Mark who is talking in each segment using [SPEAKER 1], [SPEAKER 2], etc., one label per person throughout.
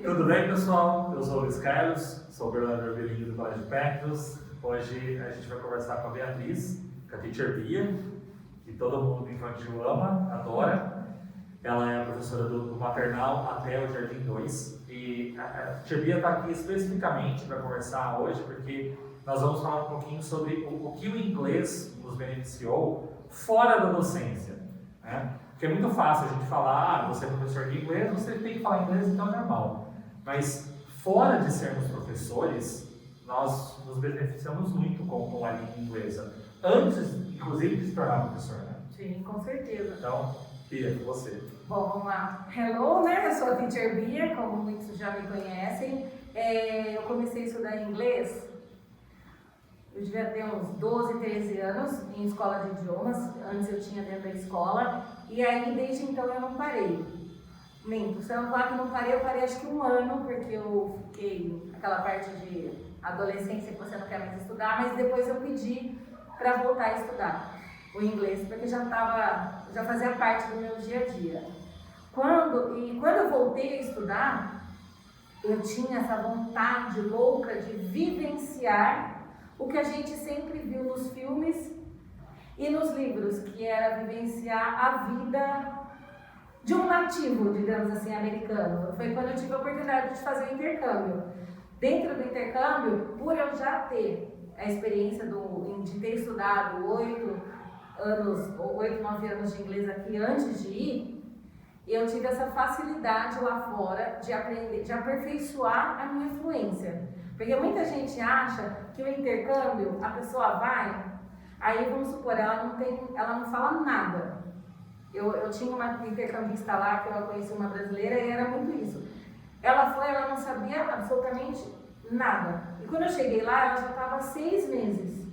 [SPEAKER 1] Tudo bem, pessoal? Eu sou o Luiz Carlos, sou o coordenador bilíngue do Colégio Petros. Hoje a gente vai conversar com a Beatriz, com a Teacher Bia, que todo mundo do infantil ama, adora. Ela é a professora do maternal até o Jardim 2. E a Teacher Bia está aqui especificamente para conversar hoje, porque nós vamos falar um pouquinho sobre o que o inglês nos beneficiou fora da docência, né? Porque é muito fácil a gente falar, você é professor de inglês, você tem que falar inglês, então é normal. Mas fora de sermos professores, nós nos beneficiamos muito com a língua inglesa. Antes, inclusive, de se tornar professor, né?
[SPEAKER 2] Sim, com certeza.
[SPEAKER 1] Então, Bia, com você.
[SPEAKER 2] Bom, vamos lá. Hello, né? Eu sou a Teacher Bia, como muitos já me conhecem. Eu comecei a estudar inglês, eu devia ter uns 12, 13 anos, em escola de idiomas. Antes eu tinha dentro da escola. E aí, desde então, eu não parei. Minto, se eu não falar que não parei, eu parei acho que um ano, porque eu fiquei aquela parte de adolescência que você não quer mais estudar, mas depois eu pedi para voltar a estudar o inglês, porque já fazia parte do meu dia a dia. Quando eu voltei a estudar, eu tinha essa vontade louca de vivenciar o que a gente sempre viu nos filmes e nos livros, que era vivenciar a vida de um nativo, digamos assim, americano. Foi quando eu tive a oportunidade de fazer o intercâmbio. Dentro do intercâmbio, por eu já ter a experiência de ter estudado 8, 9 anos de inglês aqui antes de ir, eu tive essa facilidade lá fora de aprender, de aperfeiçoar a minha fluência. Porque muita gente acha que o intercâmbio, a pessoa vai, aí vamos supor, ela não fala nada. Eu tinha uma intercambista lá, que eu conheci uma brasileira, e era muito isso. Ela não sabia absolutamente nada. E quando eu cheguei lá, ela já estava 6 meses.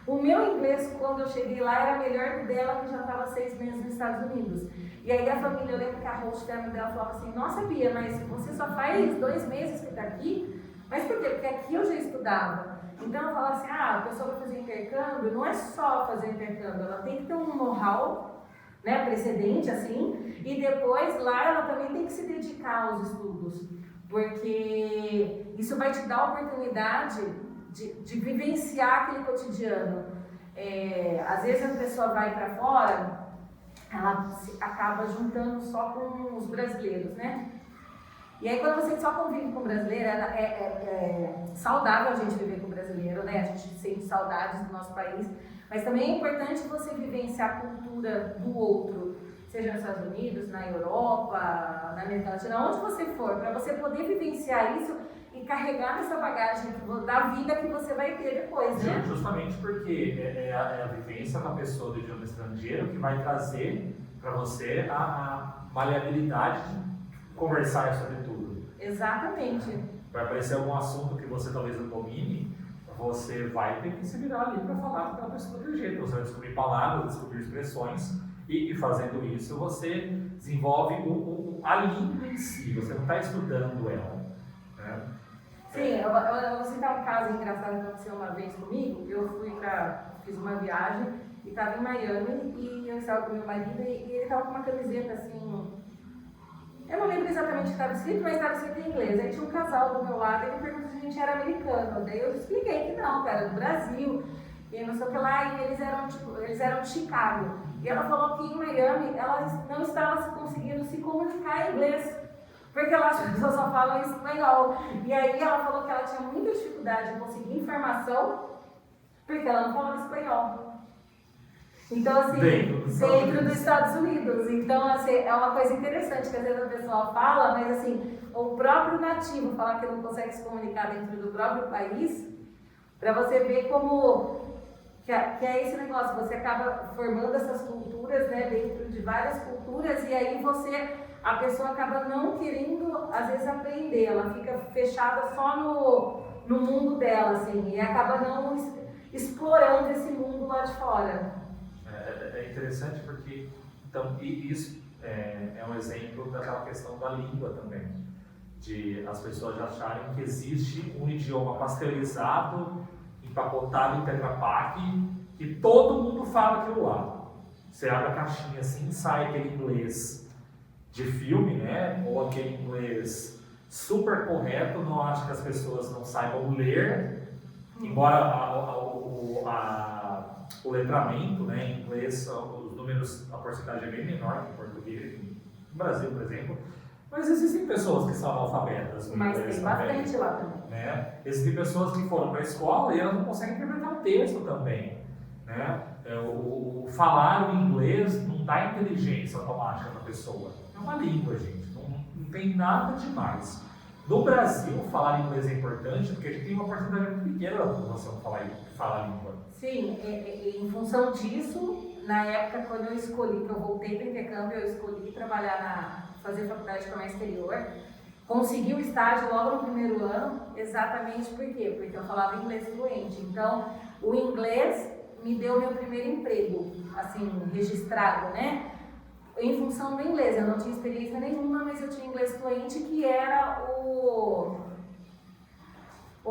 [SPEAKER 2] O meu inglês, quando eu cheguei lá, era melhor que o dela, que já estava 6 meses nos Estados Unidos. E aí a família, eu lembro que a host family dela falava assim: nossa, Bia, mas você só faz 2 meses que está aqui? Mas por quê? Porque aqui eu já estudava. Então eu falava assim: a pessoa vai fazer intercâmbio, não é só fazer intercâmbio, ela tem que ter um know-how, né, precedente assim, e depois lá ela também tem que se dedicar aos estudos, porque isso vai te dar a oportunidade de vivenciar aquele cotidiano. Às vezes a pessoa vai para fora, ela acaba juntando só com os brasileiros, né? E aí quando você só convive com brasileiro, é saudável a gente viver com brasileiro, né? A gente sente saudades do nosso país, mas também é importante você vivenciar a cultura do outro, seja nos Estados Unidos, na Europa, na América Latina, onde você for, para você poder vivenciar isso e carregar nessa bagagem da vida que você vai ter depois, né?
[SPEAKER 1] Justamente porque é a vivência com a pessoa do idioma estrangeiro que vai trazer para você a maleabilidade de conversar sobre tudo.
[SPEAKER 2] Exatamente.
[SPEAKER 1] Vai aparecer algum assunto que você talvez não domine, você vai ter que se virar ali para falar com aquela pessoa do jeito. Você vai descobrir palavras, descobrir expressões, e fazendo isso você desenvolve a língua em si, você não está estudando ela, né?
[SPEAKER 2] Sim, eu vou citar um caso engraçado que aconteceu uma vez comigo. Fiz uma viagem e estava em Miami, e eu estava com meu marido, e ele estava com uma camiseta assim, eu não lembro exatamente o que estava escrito, mas estava escrito em inglês. Aí tinha um casal do meu lado e ele perguntou se a gente era americano. Daí eu expliquei que não, que era do Brasil, e não sei o que lá, e eles eram de Chicago. E ela falou que em Miami ela não estava conseguindo se comunicar em inglês, porque lá as pessoas só falam espanhol. E aí ela falou que ela tinha muita dificuldade de conseguir informação, porque ela não falava espanhol. Então, assim, dentro dos Estados Unidos. Então, assim, é uma coisa interessante que às vezes a pessoa fala, mas assim, o próprio nativo falar que não consegue se comunicar dentro do próprio país, para você ver como que é esse negócio, você acaba formando essas culturas, né, dentro de várias culturas, e aí a pessoa acaba não querendo, às vezes, aprender, ela fica fechada só no mundo dela, assim, e acaba não explorando esse mundo lá de fora.
[SPEAKER 1] É interessante porque, então, isso é um exemplo daquela questão da língua também, de as pessoas acharem que existe um idioma pasteurizado, empacotado em Tetra Pak, que todo mundo fala aquilo lá. Você abre a caixinha assim, sai aquele inglês de filme, né? Ou aquele inglês super correto, não acho que as pessoas não saibam ler, embora o letramento, né, em inglês, os números, a porcentagem é bem menor que em português, no Brasil, por exemplo, mas existem pessoas que são analfabetas no
[SPEAKER 2] Mas
[SPEAKER 1] inglês
[SPEAKER 2] tem
[SPEAKER 1] também,
[SPEAKER 2] bastante lá também.
[SPEAKER 1] né? Existem pessoas que foram para a escola e elas não conseguem interpretar o texto também, né? O falar o inglês não dá inteligência automática para a pessoa, é uma língua, gente, não tem nada demais. No Brasil, falar inglês é importante porque a gente tem uma porcentagem muito pequena da população que fala a língua.
[SPEAKER 2] Sim, em função disso, na época quando eu escolhi, que eu voltei para o intercâmbio, eu escolhi fazer faculdade de comércio exterior, consegui o estágio logo no primeiro ano, exatamente por quê? Porque eu falava inglês fluente. Então, o inglês me deu meu primeiro emprego, assim, registrado, né? Em função do inglês, eu não tinha experiência nenhuma, mas eu tinha inglês fluente, que era o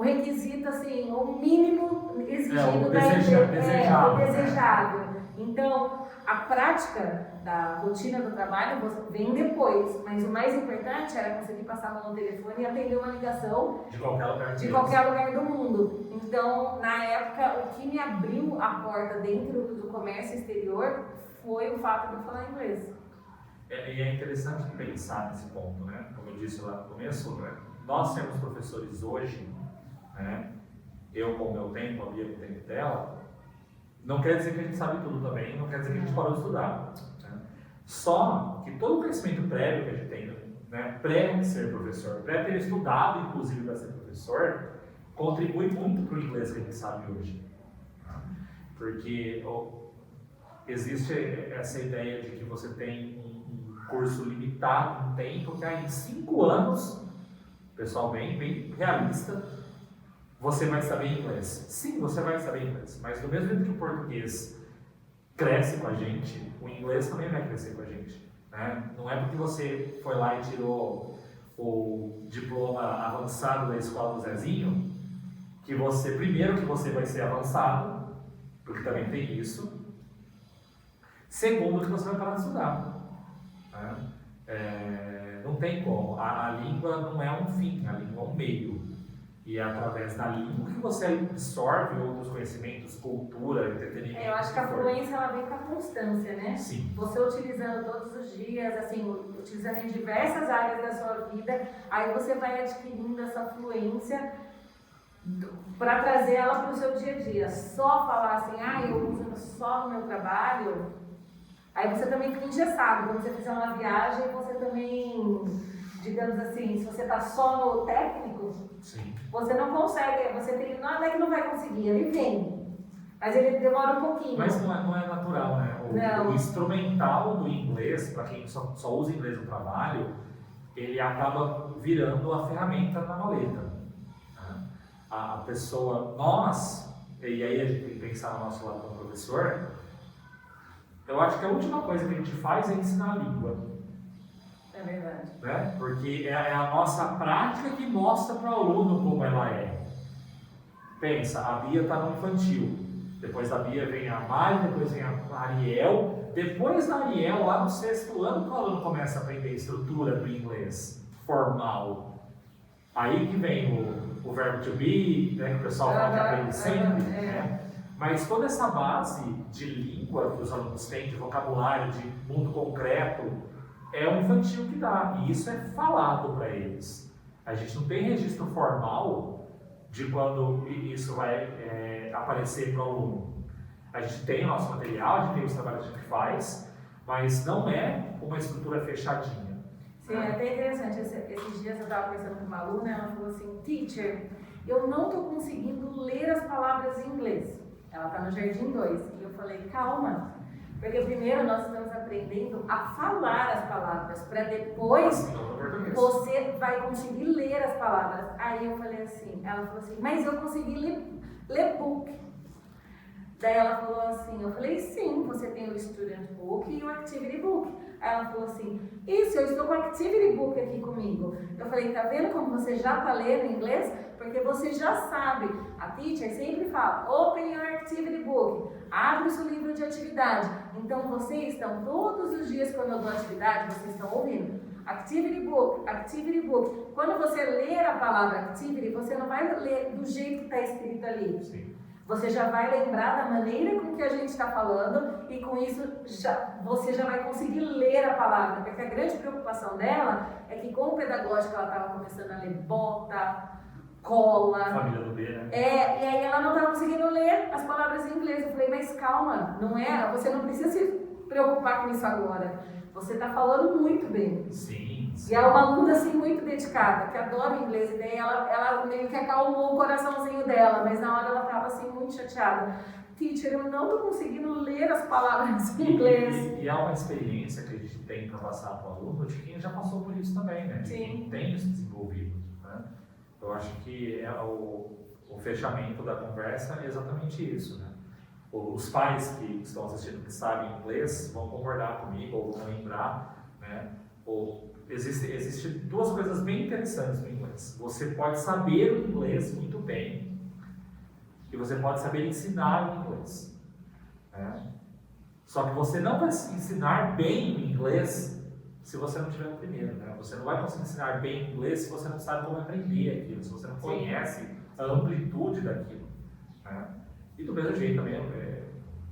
[SPEAKER 2] requisito, assim, o mínimo exigido da empresa, o desejável. Então, a prática da rotina do trabalho vem depois, mas o mais importante era conseguir passar a mão no telefone e atender uma ligação de qualquer lugar do mundo. Então, na época, o que me abriu a porta dentro do comércio exterior foi o fato de eu falar inglês.
[SPEAKER 1] E é interessante pensar nesse ponto, né? Como eu disse lá no começo, né? Nós sermos professores hoje, né? Eu com o meu tempo, a Bia com o tempo dela, não quer dizer que a gente sabe tudo também, não quer dizer que a gente parou de estudar. Né? Só que todo o conhecimento prévio que a gente tem, né? Pré-ser professor, pré-ter estudado, inclusive, para ser professor, contribui muito para o inglês que a gente sabe hoje. Porque existe essa ideia de que você tem um curso limitado, um tempo, que aí em 5 anos, pessoal bem realista, você vai saber inglês. Sim, você vai saber inglês, mas do mesmo jeito que o português cresce com a gente, o inglês também vai crescer com a gente. Né? Não é porque você foi lá e tirou o diploma avançado da escola do Zezinho, que você vai ser avançado, porque também tem isso. Segundo, que você vai parar de estudar. Né? Não tem como. A língua não é um fim, a língua é um meio. E é através da língua que você absorve outros conhecimentos, cultura, entretenimento.
[SPEAKER 2] Eu acho que a fluência ela vem com a constância, né?
[SPEAKER 1] Sim.
[SPEAKER 2] Você utilizando todos os dias, assim, utilizando em diversas áreas da sua vida, aí você vai adquirindo essa fluência para trazer ela para o seu dia a dia. Só falar assim, eu uso só no meu trabalho, aí você também fica engessado. Quando você fizer uma viagem, você também, digamos assim, se você está só no técnico,
[SPEAKER 1] sim,
[SPEAKER 2] você não consegue, não é que não vai conseguir, ele vem, mas ele demora um pouquinho.
[SPEAKER 1] Mas não é natural, né? O instrumental do inglês, para quem só usa inglês no trabalho, ele acaba virando a ferramenta na maleta. Né? A pessoa, e aí a gente tem que pensar no nosso lado como professor, eu acho que a última coisa que a gente faz é ensinar a língua.
[SPEAKER 2] É verdade.
[SPEAKER 1] Né? Porque é a nossa prática que mostra para o aluno como ela é. Pensa, a Bia está no infantil, depois da Bia vem a Mari, depois vem a Ariel, depois da Ariel, lá no 6º ano, o aluno começa a aprender a estrutura do inglês formal. Aí que vem o verbo to be, né, que o pessoal fala que aprende sempre. Né? Mas toda essa base de língua que os alunos têm, de vocabulário, de mundo concreto, é o infantil que dá, e isso é falado para eles. A gente não tem registro formal de quando isso vai aparecer para o aluno. A gente tem o nosso material, a gente tem os trabalhos que a gente faz, mas não é uma estrutura fechadinha.
[SPEAKER 2] Sim, é até interessante. Esses dias eu estava conversando com uma aluna, ela falou assim, teacher, eu não estou conseguindo ler as palavras em inglês. Ela está no Jardim 2. E eu falei, calma. Porque primeiro nós estamos aprendendo a falar as palavras, para depois você vai conseguir ler as palavras. Aí eu falei assim, ela falou assim, mas eu consegui ler book. Daí ela falou assim, eu falei, sim, você tem o Student Book e o Activity Book. Aí ela falou assim, isso, eu estou com o Activity Book aqui comigo. Eu falei, tá vendo como você já está lendo inglês? Porque você já sabe. A teacher sempre fala, open your Activity Book, abre o seu livro de atividade. Então vocês estão todos os dias quando eu dou atividade, vocês estão ouvindo. Activity book, activity book. Quando você ler a palavra activity, você não vai ler do jeito que está escrito ali.
[SPEAKER 1] Sim.
[SPEAKER 2] Você já vai lembrar da maneira com que a gente está falando e com isso você já vai conseguir ler a palavra. Porque a grande preocupação dela é que com o pedagógico ela estava começando a ler bota, cola.
[SPEAKER 1] Família do B, né?
[SPEAKER 2] E aí ela não estava conseguindo ler as palavras em inglês. Eu falei, mas calma, você não precisa se preocupar com isso agora. Você está falando muito bem.
[SPEAKER 1] Sim.
[SPEAKER 2] E é uma aluna assim muito dedicada, que adora o inglês, e daí ela meio que acalmou o coraçãozinho dela, mas na hora ela estava assim muito chateada. Teacher, eu não estou conseguindo ler as palavras em inglês.
[SPEAKER 1] E é uma experiência que a gente tem para passar para o aluno de quem já passou por isso também, né? De quem tem isso desenvolvido. Né? Eu acho que o fechamento da conversa é exatamente isso, né? Os pais que estão assistindo, que sabem inglês, vão concordar comigo ou vão lembrar, né? Existe duas coisas bem interessantes no inglês. Você pode saber o inglês muito bem e você pode saber ensinar o inglês. Né? Só que você não vai ensinar bem o inglês se você não tiver o primeiro. Né? Você não vai conseguir ensinar bem o inglês se você não sabe como aprender aquilo, se você não conhece a amplitude daquilo. Né? E do mesmo jeito também,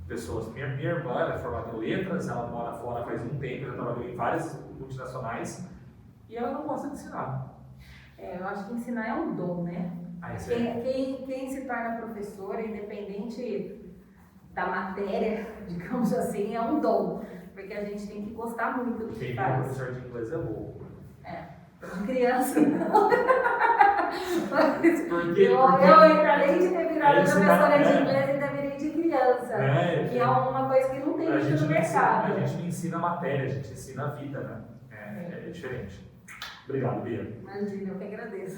[SPEAKER 1] pessoas, minha irmã ela é formada em letras, ela mora fora faz um tempo, já trabalhou em várias multinacionais e ela não gosta de ensinar.
[SPEAKER 2] Eu acho que ensinar é um dom, né? Quem se torna professor, independente da matéria, digamos assim, é um dom, porque a gente tem que gostar muito do que
[SPEAKER 1] Quem é
[SPEAKER 2] faz.
[SPEAKER 1] professor de inglês é louco.
[SPEAKER 2] De criança não.
[SPEAKER 1] Porque
[SPEAKER 2] Eu, além de ter virado professora de
[SPEAKER 1] ensinar,
[SPEAKER 2] inglês, ainda virei de criança. Que é uma coisa que não tem muito no mercado.
[SPEAKER 1] A gente não ensina a matéria, a gente ensina a vida, né? É diferente. Obrigado, Bia.
[SPEAKER 2] Imagina, eu que agradeço.